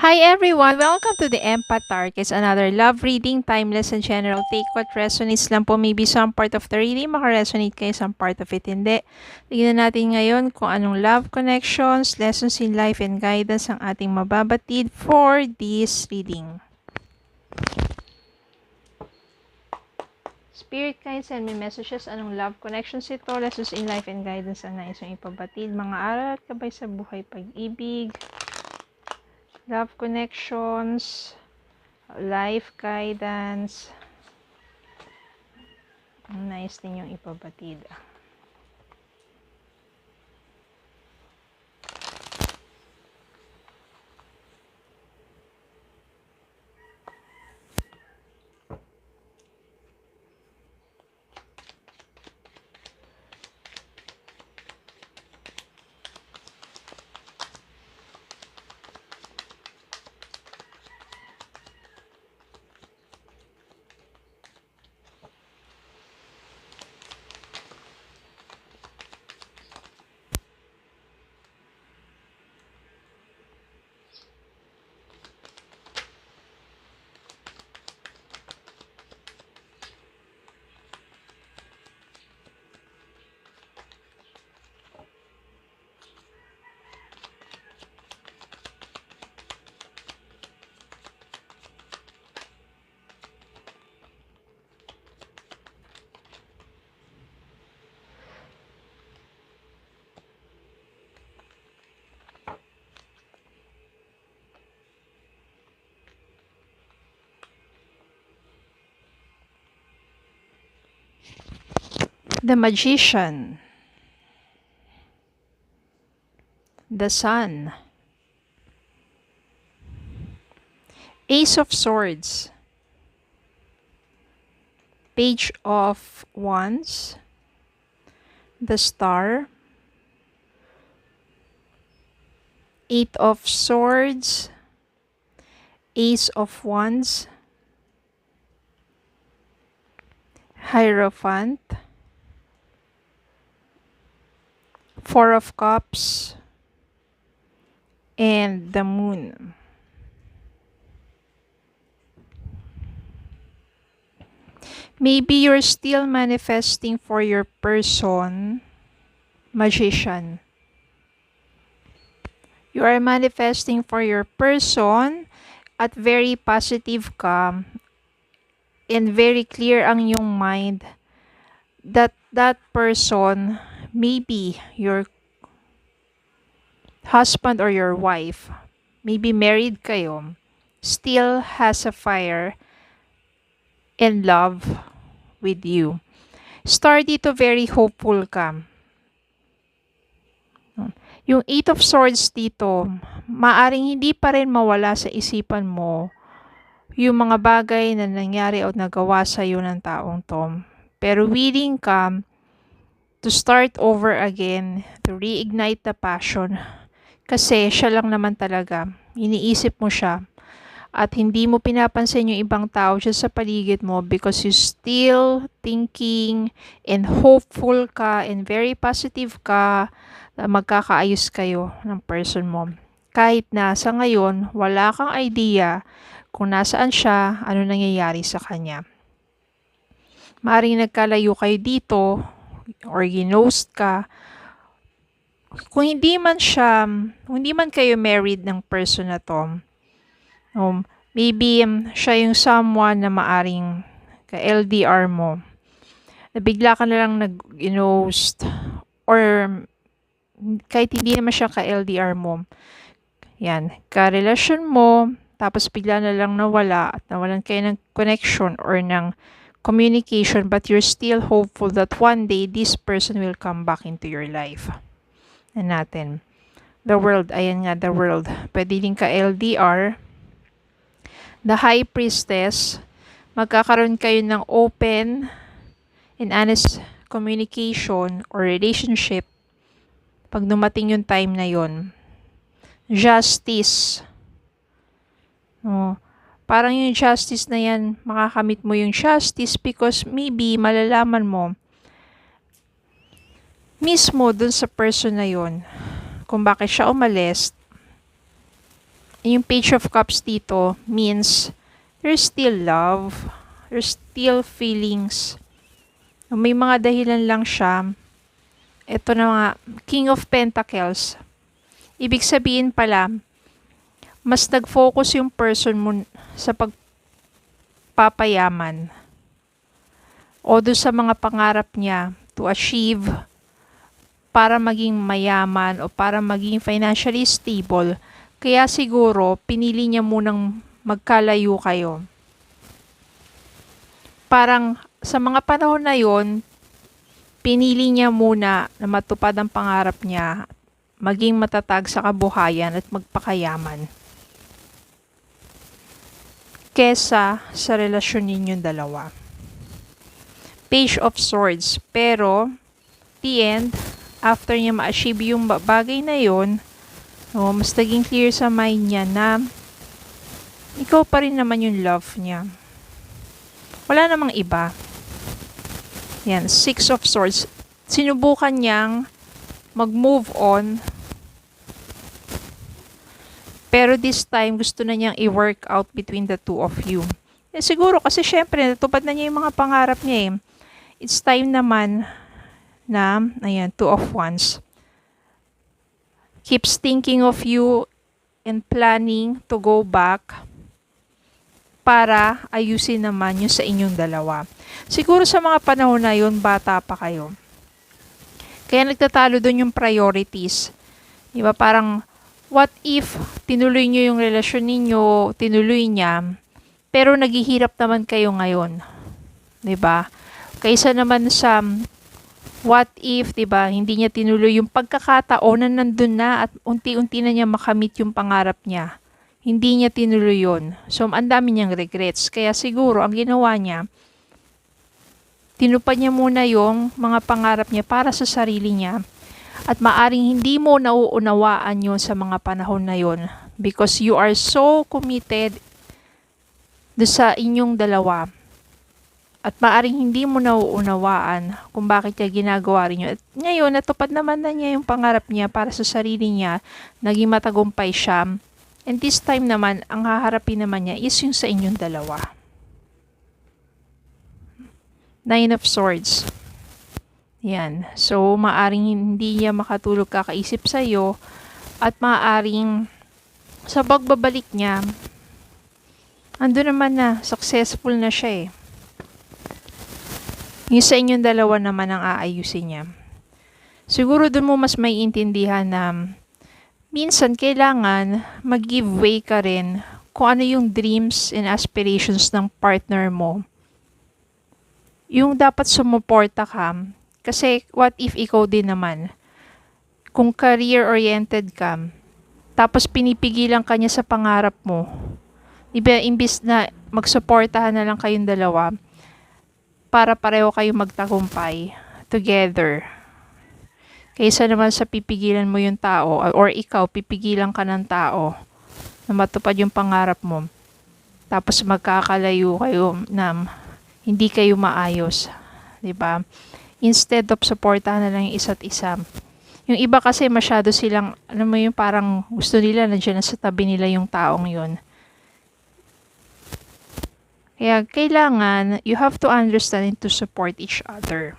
Hi everyone! Welcome to the Empath Arc. It's another love reading, timeless and general. Take what resonates lang po. Maybe some part of the reading makaresonate kayo, some part of it hindi. Tignan natin ngayon kung anong love connections, lessons in life, and guidance ang ating mababatid for this reading. Spirit guides, send me messages. Anong love connections ito, lessons in life, and guidance ang nais mong ipabatid. Mga aral at gabay sa buhay, pag-ibig, love connections, life guidance. Ang nice ninyong ipabatid. The Magician, the Sun, Ace of Swords, Page of Wands, the Star, Eight of Swords, Ace of Wands, Hierophant, Four of Cups, and the Moon. Maybe you're still manifesting for your person, Magician. You are manifesting for your person at very positive ka and very clear ang iyong mind that that person, maybe your husband or your wife, maybe married kayo, still has a fire and love with you. Start dito, very hopeful ka. Yung Eight of Swords dito, maaring hindi pa rin mawala sa isipan mo yung mga bagay na nangyari o nagawa sa iyo ng taong to. Pero willing ka to start over again, to reignite the passion. Kasi siya lang naman talaga. Iniisip mo siya. At hindi mo pinapansin yung ibang tao dyan sa paligid mo because you still thinking and hopeful ka and very positive ka na magkakaayos kayo ng person mo. Kahit na sa ngayon, wala kang idea kung nasaan siya, ano nangyayari sa kanya. Maaaring nagkalayo kayo dito or ginost ka. Kung hindi man kayo married ng person na to, maybe siya yung someone na maaring ka-LDR mo. Nabigla ka na lang nag-ginost or kahit hindi naman siya ka-LDR mo. Yan, ka-relasyon mo, tapos bigla na lang nawala at nawalan kayo ng connection or ng communication, but you're still hopeful that one day this person will come back into your life. And natin. The World, ayan nga, the World. Pwede din ka-LDR. The High Priestess, magkakaroon kayo ng open and honest communication or relationship pag dumating yung time na yon. Justice. Parang yung justice na yan, makakamit mo yung justice because maybe malalaman mo mismo dun sa person na yon kung bakit siya umalis Yung Page of Cups dito means there's still love, there's still feelings. May mga dahilan lang siya. Ito na nga, King of Pentacles. Ibig sabihin pala, mas nag-focus yung person mo sa pagpapayaman o doon sa mga pangarap niya to achieve para maging mayaman o para maging financially stable. Kaya siguro, pinili niya munang magkalayo kayo. Parang sa mga panahon na yon, pinili niya muna na matupad ang pangarap niya, maging matatag sa kabuhayan at magpakayaman. Kesa sa relasyon ninyong dalawa. Page of Swords. Pero, the end, after niya ma-achieve yung bagay na yon, mas naging clear sa mind niya na ikaw pa rin naman yung love niya. Wala namang iba. Yan, Six of Swords. Sinubukan niyang mag-move on. Pero this time, gusto na niyang i-work out between the two of you. Siguro kasi syempre, natupad na niya yung mga pangarap niya eh. It's time naman na, ayan, Two of Wands. Keeps thinking of you and planning to go back para ayusin naman yung sa inyong dalawa. Siguro sa mga panahon na yun, bata pa kayo. Kaya nagtatalo doon yung priorities. Diba? Parang, what if tinuloy nyo yung relasyon ninyo, tinuloy niya, pero naghihirap naman kayo ngayon. Diba? Kaysa naman sa what if, diba, hindi niya tinuloy yung pagkakataon na nandun na at unti-unti na niya makamit yung pangarap niya. Hindi niya tinuloy yun. So, ang dami niyang regrets. Kaya siguro, ang ginawa niya, tinupad niya muna yung mga pangarap niya para sa sarili niya. At maaring hindi mo nauunawaan yun sa mga panahon na yun. Because you are so committed sa inyong dalawa. At maaring hindi mo nauunawaan kung bakit niya ginagawa rin yun. At ngayon, natupad naman na niya yung pangarap niya para sa sarili niya. Naging matagumpay siya. And this time naman, ang haharapin naman niya is yung sa inyong dalawa. Nine of Swords. Yan. So, maaring hindi niya makatulog kakaisip sa'yo. At maaring sa pagbabalik niya, ando naman na, successful na siya eh. Yung sa inyong dalawa naman ang aayusin niya. Siguro doon mo mas may intindihan na minsan kailangan mag-give way ka rin kung ano yung dreams and aspirations ng partner mo. Yung dapat sumuporta ka. Kasi what if ikaw din naman? Kung career-oriented ka, tapos pinipigilan ka niya sa pangarap mo, diba, imbis na magsuportahan na lang kayong dalawa, para pareho kayo magtagumpay together. Kaysa naman sa pipigilan mo yung tao or ikaw pipigilan ka ng tao na matupad yung pangarap mo. Tapos magkakalayo kayo na hindi kayo maayos. 'Di ba? Instead of supportahan na lang yung isa't isa. Yung iba kasi masyado silang, alam mo yung parang gusto nila nandiyan na sa tabi nila yung taong yun. Kaya kailangan, you have to understand and to support each other.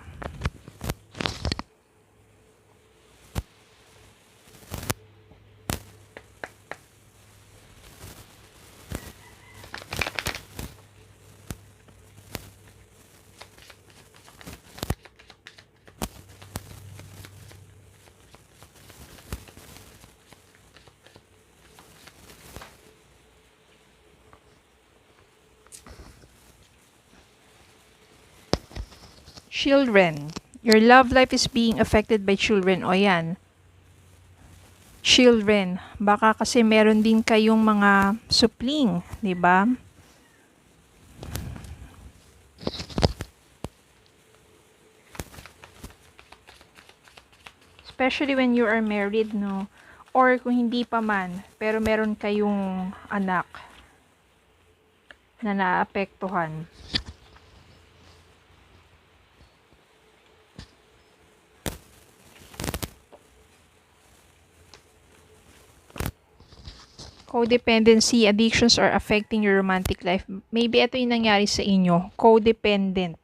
Children. Your love life is being affected by children. O yan. Children. Baka kasi meron din kayong mga supling. Diba? Especially when you are married, no? Or kung hindi pa man, pero meron kayong anak na naapektuhan. Codependency, addictions are affecting your romantic life. Maybe ito yung nangyari sa inyo. Codependent.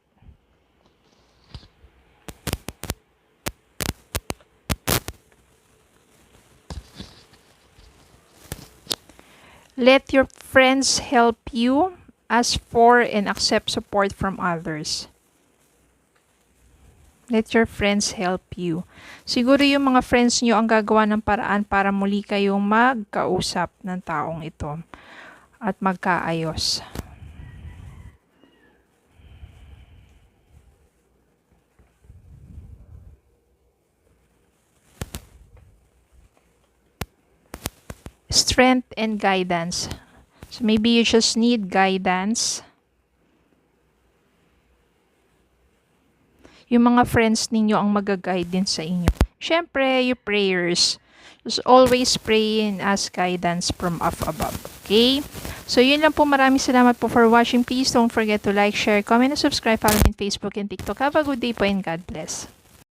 Let your friends help you. Ask for and accept support from others. Let your friends help you. Siguro yung mga friends nyo ang gagawa ng paraan para muli kayong magkausap ng taong ito at magkaayos. Strength and guidance. So maybe you just need guidance. Yung mga friends ninyo ang mag-guide din sa inyo. Siyempre, your prayers. Just always pray and ask guidance from up above. Okay? So, yun lang po. Maraming salamat po for watching. Please don't forget to like, share, comment, and subscribe. Follow me on Facebook and TikTok. Have a good day po and God bless.